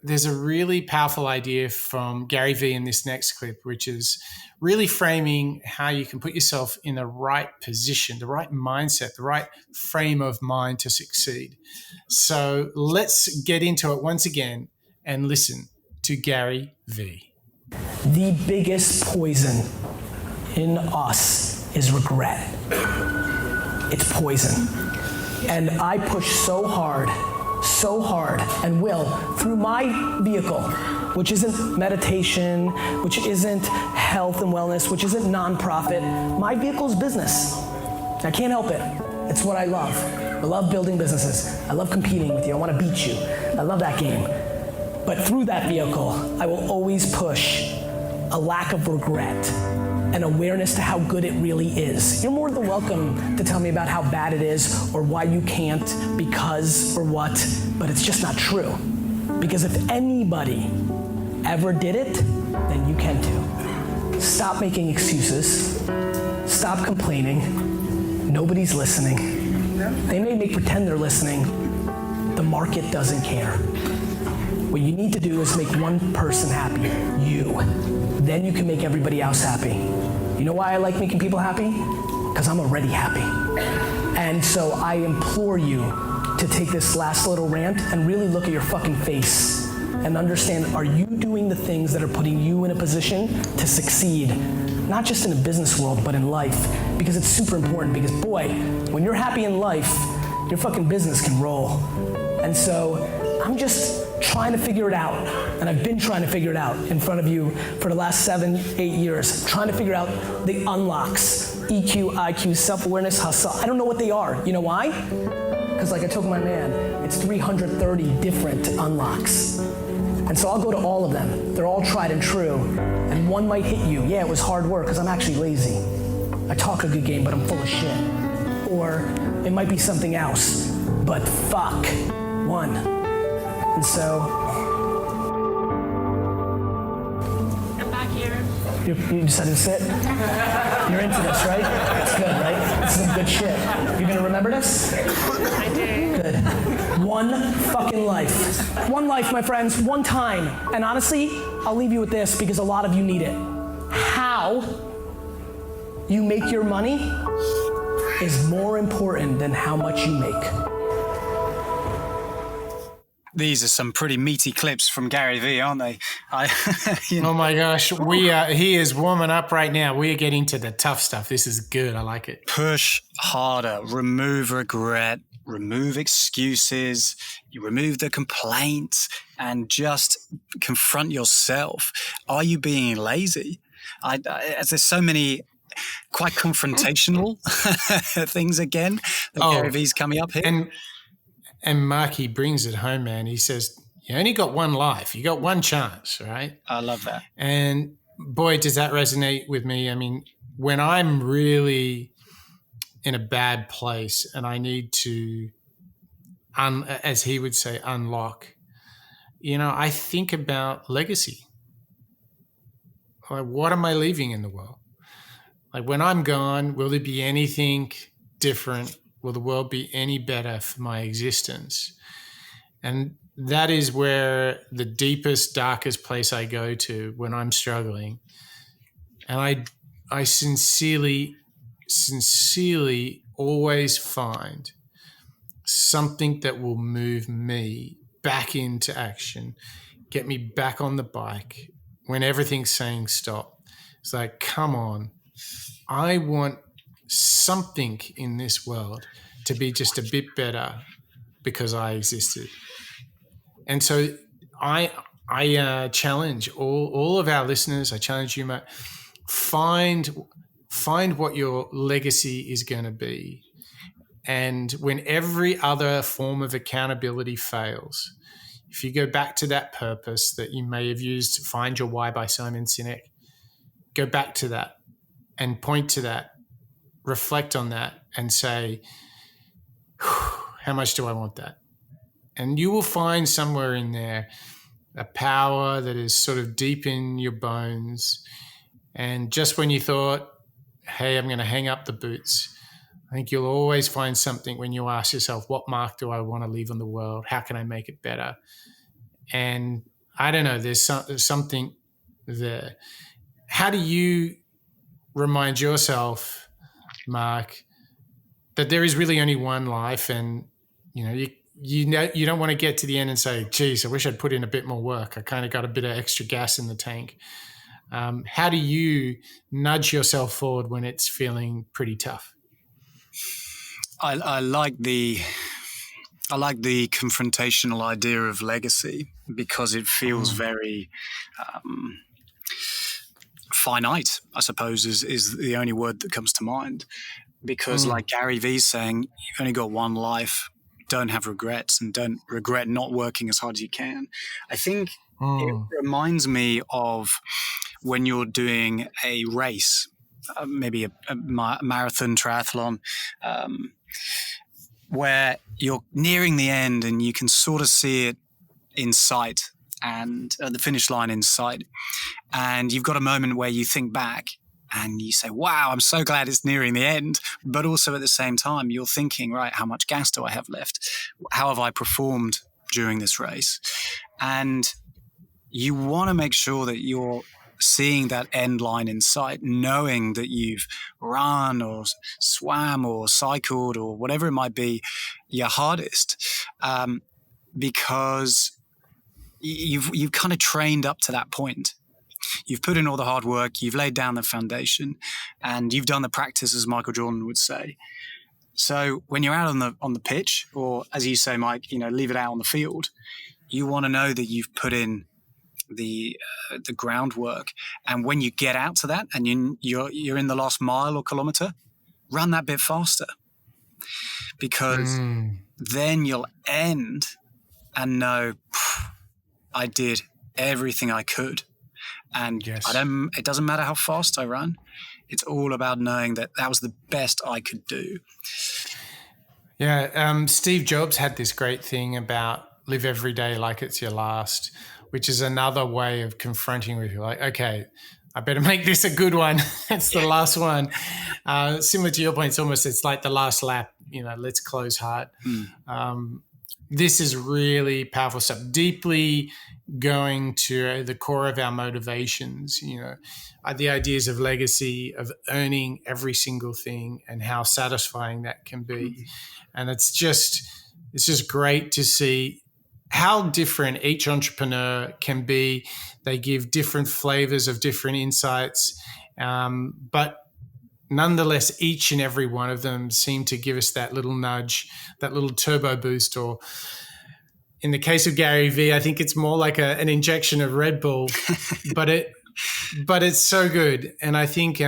there's a really powerful idea from Gary Vee in this next clip, which is really framing how you can put yourself in the right position, the right mindset, the right frame of mind to succeed. So let's get into it once again and listen to Gary Vee. The biggest poison in us is regret. It's poison. And I push so hard, and will, through my vehicle, which isn't meditation, which isn't health and wellness, which isn't nonprofit. My vehicle's business. I can't help it. It's what I love. I love building businesses. I love competing with you. I want to beat you. I love that game. But through that vehicle, I will always push a lack of regret and awareness to how good it really is. You're more than welcome to tell me about how bad it is or why you can't, because, or what, but it's just not true. Because if anybody ever did it, then you can too. Stop making excuses. Stop complaining. Nobody's listening. They may pretend they're listening. The market doesn't care. What you need to do is make one person happy, you. Then you can make everybody else happy. You know why I like making people happy? Because I'm already happy. And so I implore you to take this last little rant and really look at your fucking face and understand, are you doing the things that are putting you in a position to succeed? Not just in the business world, but in life. Because it's super important, because boy, when you're happy in life, your fucking business can roll. And so I'm just trying to figure it out, and I've been trying to figure it out in front of you for the last 7-8 years, trying to figure out the unlocks, EQ, IQ, self-awareness, hustle. I don't know what they are. You know why? Because like I told my man, it's 330 different unlocks. And so I'll go to all of them. They're all tried and true, and one might hit you. Yeah, it was hard work, because I'm actually lazy. I talk a good game, but I'm full of shit. Or it might be something else, but fuck, one. And so, I'm back here. You decided to sit? You're into this, right? That's good, right? This is some good shit. You're gonna remember this? I do. Good. One fucking life. One life, my friends, one time. And honestly, I'll leave you with this because a lot of you need it. How you make your money is more important than how much you make. These are some pretty meaty clips from Gary Vee, aren't they? Oh my gosh, he is warming up right now. We are getting to the tough stuff. This is good. I like it. Push harder, remove regret, remove excuses, you remove the complaints, and just confront yourself. Are you being lazy? There's so many quite confrontational things again that Gary Vee's coming up here. And Mark, he brings it home, man. He says, you only got one life. You got one chance, right? I love that. And boy, does that resonate with me. I mean, when I'm really in a bad place and I need to, as he would say, unlock, I think about legacy. Like, what am I leaving in the world? Like, when I'm gone, will there be anything different? Will the world be any better for my existence? And that is where the deepest, darkest place I go to when I'm struggling. And I sincerely always find something that will move me back into action, get me back on the bike when everything's saying stop. It's like, come on, I want something in this world to be just a bit better because I existed. And so I challenge all of our listeners. I challenge you, Matt, find what your legacy is going to be. And when every other form of accountability fails, if you go back to that purpose that you may have used to Find Your Why by Simon Sinek, go back to that and point to that. Reflect on that and say, how much do I want that? And you will find somewhere in there a power that is sort of deep in your bones. And just when you thought, hey, I'm going to hang up the boots, I think you'll always find something when you ask yourself, what mark do I want to leave on the world? How can I make it better? And I don't know, there's something there. How do you remind yourself, Mark, that there is really only one life, and you don't want to get to the end and say, geez, I wish I'd put in a bit more work. I kind of got a bit of extra gas in the tank. How do you nudge yourself forward when it's feeling pretty tough? I like the confrontational idea of legacy because it feels very finite, I suppose, is the only word that comes to mind. Because like Gary Vee's saying, you've only got one life, don't have regrets, and don't regret not working as hard as you can. I think it reminds me of when you're doing a race, maybe a marathon, triathlon, where you're nearing the end and you can sort of see it in sight and the finish line in sight. And you've got a moment where you think back and you say, wow, I'm so glad it's nearing the end. But also at the same time, you're thinking, right, how much gas do I have left? How have I performed during this race? And you want to make sure that you're seeing that end line in sight, knowing that you've run or swam or cycled or whatever it might be your hardest, because you've kind of trained up to that point. You've put in all the hard work, you've laid down the foundation, and you've done the practice, as Michael Jordan would say. So when you're out on the pitch, or as you say, Mike, leave it out on the field, you want to know that you've put in the groundwork. And when you get out to that and you're in the last mile or kilometer, run that bit faster, because then you'll end and know, I did everything I could. And yes. It doesn't matter how fast I run. It's all about knowing that was the best I could do. Yeah. Steve Jobs had this great thing about live every day like it's your last, which is another way of confronting with you. Like, okay, I better make this a good one. It's the last one. Similar to your point, it's like the last lap, let's close hard. This is really powerful stuff, deeply going to the core of our motivations, the ideas of legacy, of earning every single thing and how satisfying that can be. And it's just great to see how different each entrepreneur can be. They give different flavors of different insights, but nonetheless, each and every one of them seem to give us that little nudge, that little turbo boost, or in the case of Gary Vee, I think it's more like an injection of Red Bull, but it's so good. And I think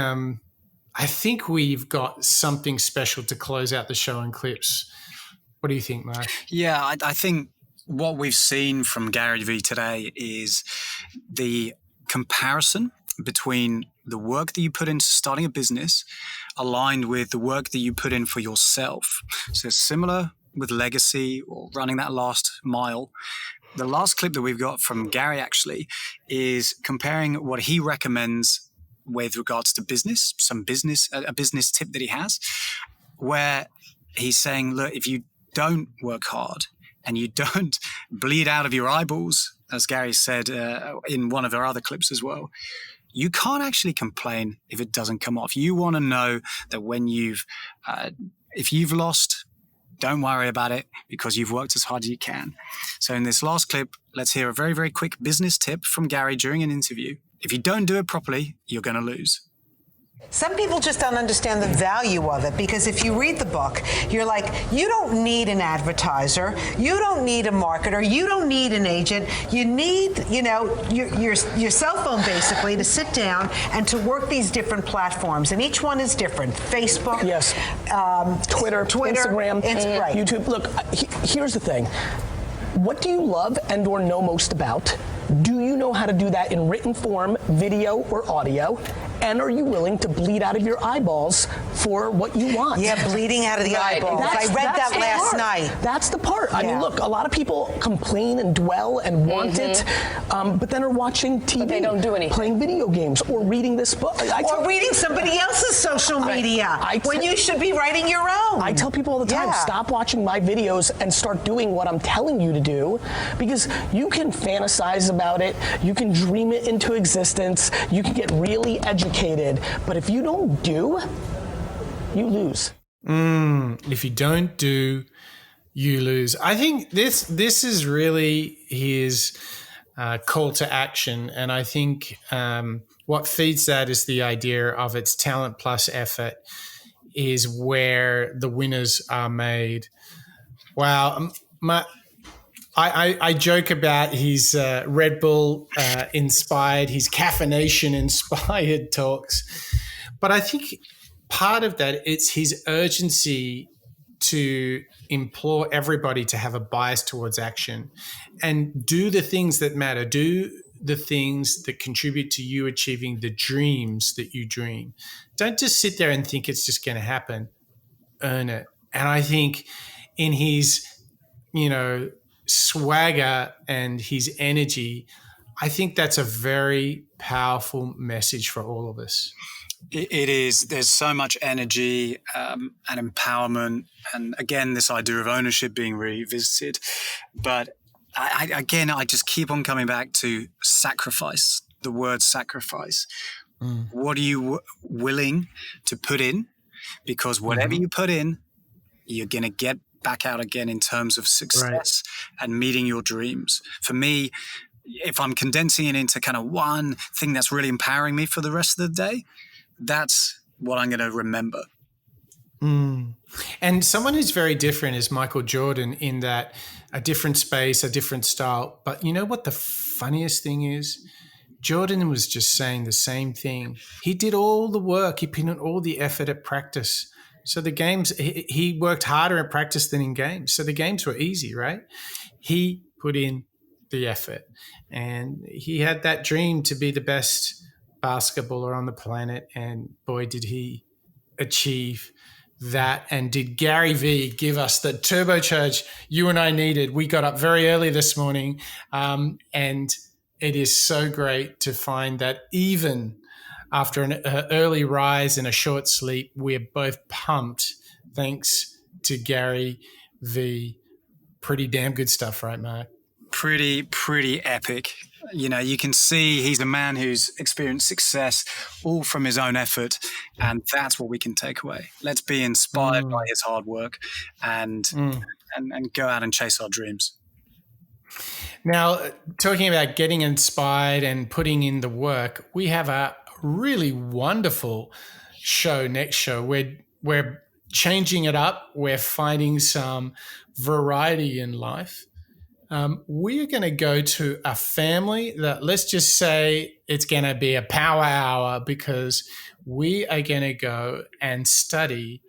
we've got something special to close out the show in clips. What do you think, Mark? Yeah, I think what we've seen from Gary Vee today is the comparison between the work that you put into starting a business aligned with the work that you put in for yourself. So similar with legacy or running that last mile. The last clip that we've got from Gary actually is comparing what he recommends with regards to business, a business tip that he has, where he's saying, look, if you don't work hard and you don't bleed out of your eyeballs, as Gary said in one of our other clips as well, you can't actually complain if it doesn't come off. You want to know that when if you've lost, don't worry about it because you've worked as hard as you can. So in this last clip, let's hear a very, very quick business tip from Gary during an interview. If you don't do it properly, you're going to lose. Some people just don't understand the value of it, because if you read the book, you're like, you don't need an advertiser, you don't need a marketer, you don't need an agent. You need, your cell phone basically to sit down and to work these different platforms, and each one is different. Facebook, yes, Twitter, Instagram, right. YouTube. Look, here's the thing. What do you love and or know most about? Do you know how to do that in written form, video, or audio? And are you willing to bleed out of your eyeballs for what you want? Yeah, bleeding out of the eyeballs. I read that last night. That's the part. I mean, look, a lot of people complain and dwell and want it, but then are watching TV. But they don't do anything. Playing video games or reading this book. Or reading somebody else's social media when you should be writing your own. I tell people all the time, stop watching my videos and start doing what I'm telling you to do, because you can fantasize about it, you can dream it into existence, you can get really educated, but if you don't do, you lose. If you don't do, you lose. I think this is really his call to action, and I think what feeds that is the idea of it's talent plus effort is where the winners are made. Wow. I joke about his Red Bull inspired, his caffeination inspired talks, but I think part of that, it's his urgency to implore everybody to have a bias towards action and do the things that matter, do the things that contribute to you achieving the dreams that you dream. Don't just sit there and think it's just going to happen. Earn it. And I think in his, swagger and his energy, I think that's a very powerful message for all of us. It is. There's so much energy and empowerment. And again, this idea of ownership being revisited. But I just keep on coming back to sacrifice, the word sacrifice. What are you willing to put in? Because whatever you put in, you're going to get back out again in terms of success and meeting your dreams. For me, if I'm condensing it into kind of one thing that's really empowering me for the rest of the day, that's what I'm going to remember. And someone who's very different is Michael Jordan, in that a different space, a different style. But you know what the funniest thing is? Jordan was just saying the same thing. He did all the work. He put in all the effort at practice. So the games, he worked harder at practice than in games. So the games were easy, right? He put in the effort, and he had that dream to be the best basketballer on the planet. And boy, did he achieve that. And did Gary Vee give us the turbocharge you and I needed? We got up very early this morning, and it is so great to find that even after an early rise and a short sleep, we're both pumped thanks to Gary Vee. Pretty damn good stuff, right, Mark? Pretty epic. You know, you can see he's a man who's experienced success all from his own effort, and that's what we can take away. Let's be inspired by his hard work and go out and chase our dreams. Now, talking about getting inspired and putting in the work, we have a really wonderful next show. We're changing it up. We're finding some variety in life. We are going to go to a family that, let's just say it's going to be a power hour, because we are going to go and study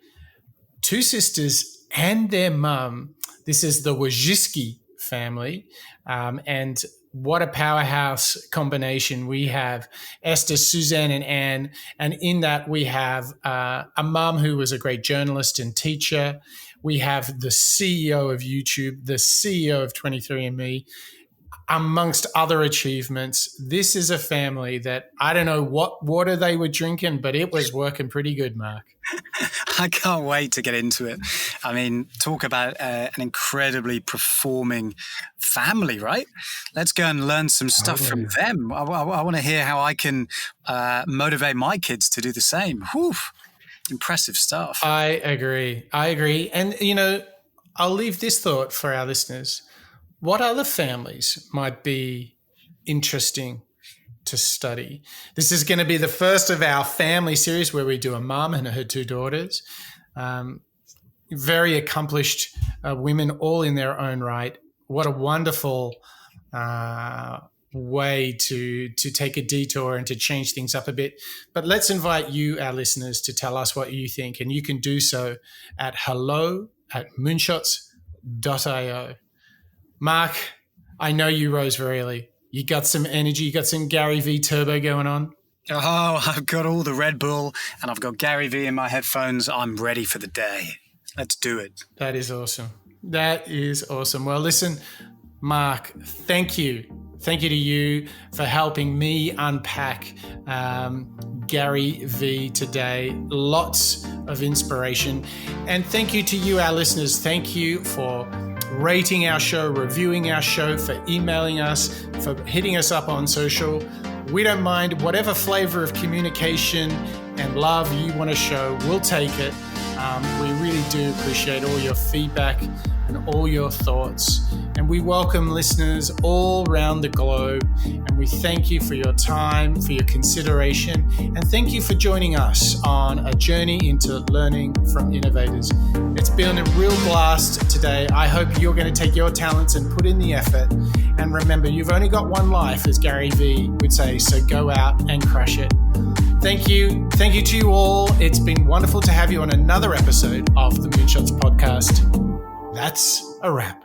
two sisters and their mum. This is the Wojcicki family. And what a powerhouse combination. We have Esther, Suzanne, and Anne. And in that, we have a mum who was a great journalist and teacher. We have the CEO of YouTube, the CEO of 23andMe, amongst other achievements. This is a family that I don't know what water they were drinking, but it was working pretty good, Mark. I can't wait to get into it. I mean, talk about an incredibly performing family, right? Let's go and learn some stuff from them. I want to hear how I can motivate my kids to do the same. Whew. Impressive stuff. I agree. And, you know, I'll leave this thought for our listeners. What other families might be interesting to study? This is going to be the first of our family series where we do a mum and her two daughters. Very accomplished women, all in their own right. What a wonderful way to take a detour and to change things up a bit. But let's invite you, our listeners, to tell us what you think. And you can do so at hello@moonshots.io. Mark, I know you rose very early. You got some energy. You got some Gary Vee turbo going on. Oh, I've got all the Red Bull and I've got Gary Vee in my headphones. I'm ready for the day. Let's do it. That is awesome. Well, listen, Mark, thank you. Thank you to you for helping me unpack Gary Vee today. Lots of inspiration. And thank you to you, our listeners. Thank you for rating our show, reviewing our show, for emailing us, for hitting us up on social. We don't mind whatever flavor of communication and love you want to show. We'll take it. We really do appreciate all your feedback and all your thoughts. And we welcome listeners all around the globe. And we thank you for your time, for your consideration, and thank you for joining us on a journey into learning from innovators. It's been a real blast today. I hope you're going to take your talents and put in the effort. And remember, you've only got one life, as Gary Vee would say, so go out and crush it. Thank you. Thank you to you all. It's been wonderful to have you on another episode of the Moonshots Podcast. That's a wrap.